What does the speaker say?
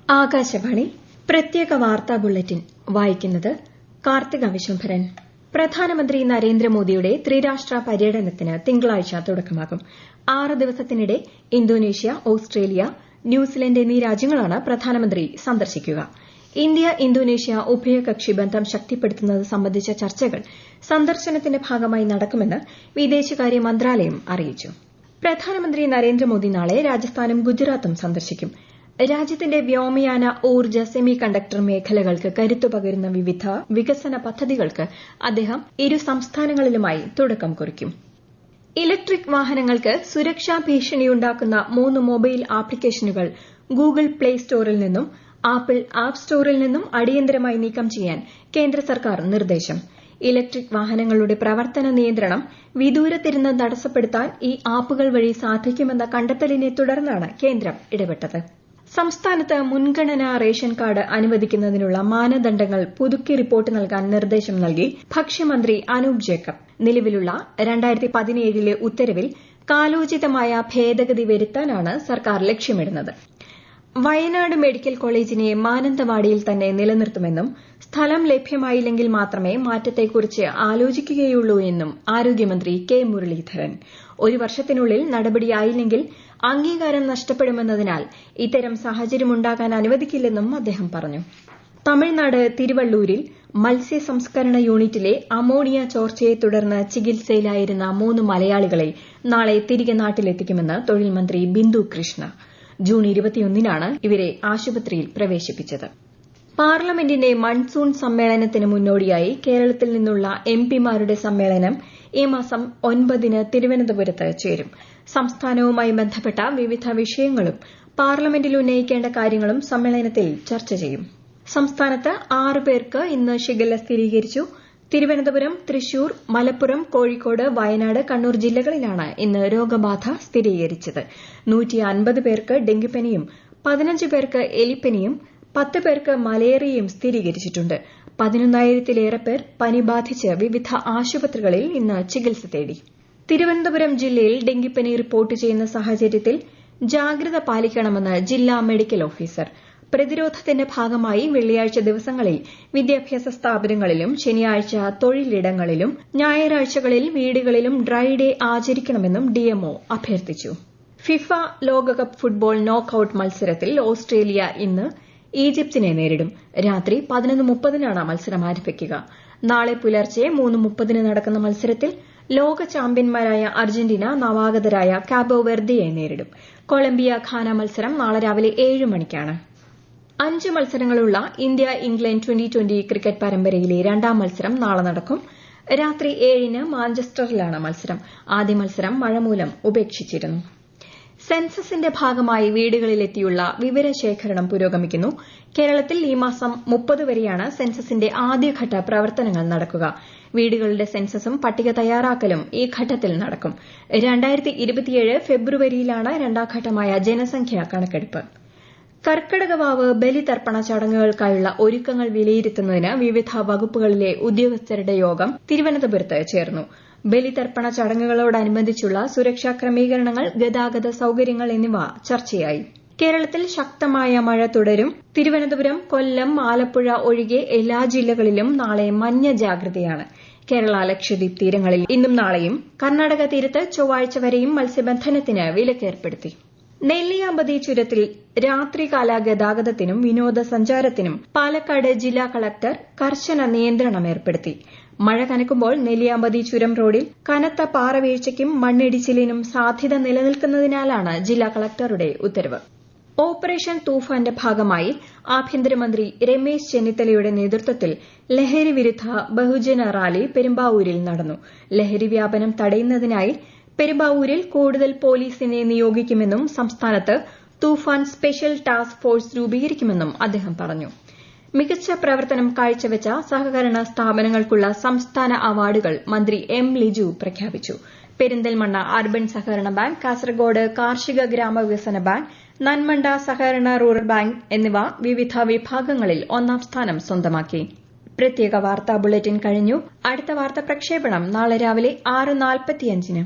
ആകാശവാണി പ്രത്യേക വാർത്താ ബുള്ളറ്റിൻ വായിക്കുന്നത് കാർത്തിക വിശ്വംഭരൻ. പ്രധാനമന്ത്രി നരേന്ദ്രമോദിയുടെ ത്രിരാഷ്ട്ര പര്യടനത്തിന് തിങ്കളാഴ്ച തുടക്കമാകും. 6 ദിവസത്തിനിടെ ഇന്തോനേഷ്യ, ഓസ്ട്രേലിയ, ന്യൂസിലന്റ് എന്നീ രാജ്യങ്ങളാണ് പ്രധാനമന്ത്രി സന്ദർശിക്കുക. ഇന്ത്യ ഇന്തോനേഷ്യ ഉഭയകക്ഷി ബന്ധം ശക്തിപ്പെടുത്തുന്നത് സംബന്ധിച്ച ചർച്ചകൾ സന്ദർശനത്തിന്റെ ഭാഗമായി നടക്കുമെന്ന് വിദേശകാര്യ മന്ത്രാലയം അറിയിച്ചു. പ്രധാനമന്ത്രി നരേന്ദ്രമോദി നാളെ രാജസ്ഥാനും ഗുജറാത്തും സന്ദർശിക്കും. രാജ്യത്തിന്റെ വ്യോമയാന, ഊർജ്ജ, സെമി കണ്ടക്ടർ മേഖലകൾക്ക് കരുത്തു പകരുന്ന വിവിധ വികസന പദ്ധതികൾക്ക് അദ്ദേഹം ഇരു സംസ്ഥാനങ്ങളിലുമായി തുടക്കം കുറിക്കും. ഇലക്ട്രിക് വാഹനങ്ങൾക്ക് സുരക്ഷാ ഭീഷണിയുണ്ടാക്കുന്ന 3 മൊബൈൽ ആപ്ലിക്കേഷനുകൾ ഗൂഗിൾ പ്ലേ സ്റ്റോറിൽ നിന്നും ആപ്പിൾ ആപ്പ് സ്റ്റോറിൽ നിന്നും അടിയന്തരമായി നീക്കം ചെയ്യാൻ കേന്ദ്ര സർക്കാർ നിർദ്ദേശം. ഇലക്ട്രിക് വാഹനങ്ങളുടെ പ്രവർത്തന നിയന്ത്രണം വിദൂരത്തിരുന്ന് തടസ്സപ്പെടുത്താൻ ഈ ആപ്പുകൾ വഴി സാധിക്കുമെന്ന കണ്ടെത്തലിനെ തുടർന്നാണ് കേന്ദ്രം ഇടപെട്ടത്. സംസ്ഥാനത്ത് മുൻഗണനാ റേഷൻ കാർഡ് അനുവദിക്കുന്നതിനുള്ള മാനദണ്ഡങ്ങൾ പുതുക്കി റിപ്പോർട്ട് നൽകാൻ നിർദ്ദേശം നൽകി ഭക്ഷ്യമന്ത്രി അനൂപ് ജേക്കബ്. നിലവിലുള്ള 2017 ഉത്തരവിൽ കാലോചിതമായ ഭേദഗതി വരുത്താനാണ് സർക്കാർ ലക്ഷ്യമിടുന്നത്. വയനാട് മെഡിക്കൽ കോളേജിനെ മാനന്തവാടിയിൽ തന്നെ നിലനിർത്തുമെന്നും സ്ഥലം ലഭ്യമായില്ലെങ്കിൽ മാത്രമേ മാറ്റത്തെക്കുറിച്ച് ആലോചിക്കുകയുള്ളൂ എന്നും ആരോഗ്യമന്ത്രി കെ മുരളീധരൻ. 1 വർഷത്തിനുള്ളിൽ നടപടിയായില്ലെങ്കിൽ അംഗീകാരം നഷ്ടപ്പെടുമെന്നതിനാൽ ഇത്തരം സാഹചര്യമുണ്ടാകാൻ അനുവദിക്കില്ലെന്നും അദ്ദേഹം പറഞ്ഞു. തമിഴ്നാട് തിരുവള്ളൂരിൽ മത്സ്യ സംസ്കരണ യൂണിറ്റിലെ അമോണിയ ചോർച്ചയെ തുടർന്ന് ചികിത്സയിലായിരുന്ന 3 മലയാളികളെ നാളെ തിരികെ നാട്ടിലെത്തിക്കുമെന്ന് തൊഴിൽ മന്ത്രി ബിന്ദു കൃഷ്ണ. ജൂൺ 21-നാണ് ഇവരെ ആശുപത്രിയിൽ പ്രവേശിപ്പിച്ചത്. പാർലമെന്റിന്റെ മൺസൂൺ സമ്മേളനത്തിന് മുന്നോടിയായി കേരളത്തിൽ നിന്നുള്ള എംപിമാരുടെ സമ്മേളനം ഈ മാസം 9-ന് തിരുവനന്തപുരത്ത് ചേരും. സംസ്ഥാനവുമായി ബന്ധപ്പെട്ട വിവിധ വിഷയങ്ങളും പാർലമെന്റിൽ ഉന്നയിക്കേണ്ട കാര്യങ്ങളും സമ്മേളനത്തിൽ ചർച്ച ചെയ്യും. സംസ്ഥാനത്ത് 6 പേർക്ക് ഇന്ന് ഷിഗല്ല സ്ഥിരീകരിച്ചു. തിരുവനന്തപുരം, തൃശൂർ, മലപ്പുറം, കോഴിക്കോട്, വയനാട്, കണ്ണൂർ ജില്ലകളിലാണ് ഇന്ന് രോഗബാധ സ്ഥിരീകരിച്ചത്. 150 പേർക്ക് ഡെങ്കിപ്പനിയും 15 പേർക്ക് എലിപ്പനിയും 10 പേർക്ക് മലേറിയയും സ്ഥിരീകരിച്ചിട്ടുണ്ട്. 11,000-ലേറെ പേർ പനി ബാധിച്ച് വിവിധ ആശുപത്രികളിൽ ഇന്ന് ചികിത്സ തേടി. തിരുവനന്തപുരം ജില്ലയിൽ ഡെങ്കിപ്പനി റിപ്പോർട്ട് ചെയ്യുന്ന സാഹചര്യത്തിൽ ജാഗ്രത പാലിക്കണമെന്ന് ജില്ലാ മെഡിക്കൽ ഓഫീസർ. പ്രതിരോധത്തിന്റെ ഭാഗമായി വെള്ളിയാഴ്ച ദിവസങ്ങളിൽ വിദ്യാഭ്യാസ സ്ഥാപനങ്ങളിലും ശനിയാഴ്ച തൊഴിലിടങ്ങളിലും ഞായറാഴ്ചകളിൽ വീടുകളിലും ഡ്രൈ ഡേ ആചരിക്കണമെന്നും ഡിഎംഒ അഭ്യർത്ഥിച്ചു. ഫിഫ ലോകകപ്പ് ഫുട്ബോൾ നോക്കൌട്ട് മത്സരത്തിൽ ഓസ്ട്രേലിയ ഇന്ന് ഈജിപ്തിനെ നേരിടും. രാത്രി 11:30-നാണ് മത്സരം ആരംഭിക്കുക. നാളെ പുലർച്ചെ 3:30-ന് നടക്കുന്ന മത്സരത്തിൽ ലോക ചാമ്പ്യന്മാരായ അർജന്റീന നവാഗതരായ കാബോ വെർദെയെ നേരിടും. കൊളംബിയ ഘാന മത്സരം നാളെ രാവിലെ 7 മണിക്കാണ്. 5 മത്സരങ്ങളുള്ള ഇന്ത്യ ഇംഗ്ലണ്ട് 2020 ക്രിക്കറ്റ് പരമ്പരയിലെ 2ാം മത്സരം നാളെ നടക്കും. രാത്രി 7-ന് മാഞ്ചസ്റ്ററിലാണ് മത്സരം. ആദ്യ മത്സരം മഴ മൂലം ഉപേക്ഷിച്ചിരുന്നു. സെൻസസിന്റെ ഭാഗമായി വീടുകളിലെത്തിയുള്ള വിവരശേഖരണം പുരോഗമിക്കുന്നു. കേരളത്തിൽ ഈ മാസം 30 വരെയാണ് സെൻസസിന്റെ ആദ്യഘട്ട പ്രവർത്തനങ്ങൾ നടക്കുക. വീടുകളുടെ സെൻസസും പട്ടിക തയ്യാറാക്കലും ഈ ഘട്ടത്തിൽ നടക്കും. 2027 ഫെബ്രുവരിയിലാണ് 2ാം ഘട്ടമായ ജനസംഖ്യാ കണക്കെടുപ്പ്. കർക്കടകവാവ് ബലിതർപ്പണ ചടങ്ങുകൾക്കായുള്ള ഒരുക്കങ്ങൾ വിലയിരുത്തുന്നതിന് വിവിധ വകുപ്പുകളിലെ ഉദ്യോഗസ്ഥരുടെ യോഗം തിരുവനന്തപുരത്ത് ചേർന്നു. ബലിതർപ്പണ ചടങ്ങുകളോടനുബന്ധിച്ചുള്ള സുരക്ഷാ ക്രമീകരണങ്ങൾ, ഗതാഗത സൌകര്യങ്ങൾ എന്നിവ ചർച്ചയായി. കേരളത്തിൽ ശക്തമായ മഴ തുടരും. തിരുവനന്തപുരം, കൊല്ലം, ആലപ്പുഴ ഒഴികെ എല്ലാ ജില്ലകളിലും നാളെ മഞ്ഞ ജാഗ്രതയാണ്. കേരള, ലക്ഷദ്വീപ് തീരങ്ങളിൽ ഇന്നും നാളെയും, കർണാടക തീരത്ത് ചൊവ്വാഴ്ച വരെയും മത്സ്യബന്ധനത്തിന് വിലക്കേർപ്പെടുത്തി. നെല്ലിയാമ്പതി ചുരത്തിൽ രാത്രികാല ഗതാഗതത്തിനും വിനോദസഞ്ചാരത്തിനും പാലക്കാട് ജില്ലാ കളക്ടർ കർശന നിയന്ത്രണം ഏർപ്പെടുത്തി. മഴ കനക്കുമ്പോൾ നെല്ലിയാമ്പതി ചുരം റോഡിൽ കനത്ത പാറവീഴ്ചയ്ക്കും മണ്ണിടിച്ചിലിനും സാധ്യത നിലനിൽക്കുന്നതിനാലാണ് ജില്ലാ കളക്ടറുടെ ഉത്തരവ്. ഓപ്പറേഷൻ തൂഫാന്റെ ഭാഗമായി ആഭ്യന്തരമന്ത്രി രമേശ് ചെന്നിത്തലയുടെ നേതൃത്വത്തിൽ ലഹരി വിരുദ്ധ ബഹുജന റാലി പെരുമ്പാവൂരിൽ നടന്നു. ലഹരി വ്യാപനം തടയുന്നതിനായി പെരുമ്പാവൂരിൽ കൂടുതൽ പോലീസിനെ നിയോഗിക്കുമെന്നും സംസ്ഥാനത്ത് തൂഫാൻ സ്പെഷ്യൽ ടാസ്ക് ഫോഴ്സ് രൂപീകരിക്കുമെന്നും അദ്ദേഹം പറഞ്ഞു. മികച്ച പ്രവർത്തനം കാഴ്ചവെച്ച സഹകരണ സ്ഥാപനങ്ങൾക്കുള്ള സംസ്ഥാന അവാർഡുകൾ മന്ത്രി എം ലിജു പ്രഖ്യാപിച്ചു. പെരിന്തൽമണ്ണ അർബൻ സഹകരണ ബാങ്ക്, കാസർഗോഡ് കാർഷിക ഗ്രാമവികസന ബാങ്ക്, നന്മണ്ട സഹകരണ റൂറൽ ബാങ്ക് എന്നിവ വിവിധ വിഭാഗങ്ങളിൽ 1ാം സ്ഥാനം സ്വന്തമാക്കി. പ്രത്യേക വാർത്താ ബുള്ളറ്റിൻ കഴിഞ്ഞു. അടുത്ത വാർത്താ പ്രക്ഷേപണം നാളെ രാവിലെ 6:45-ന്.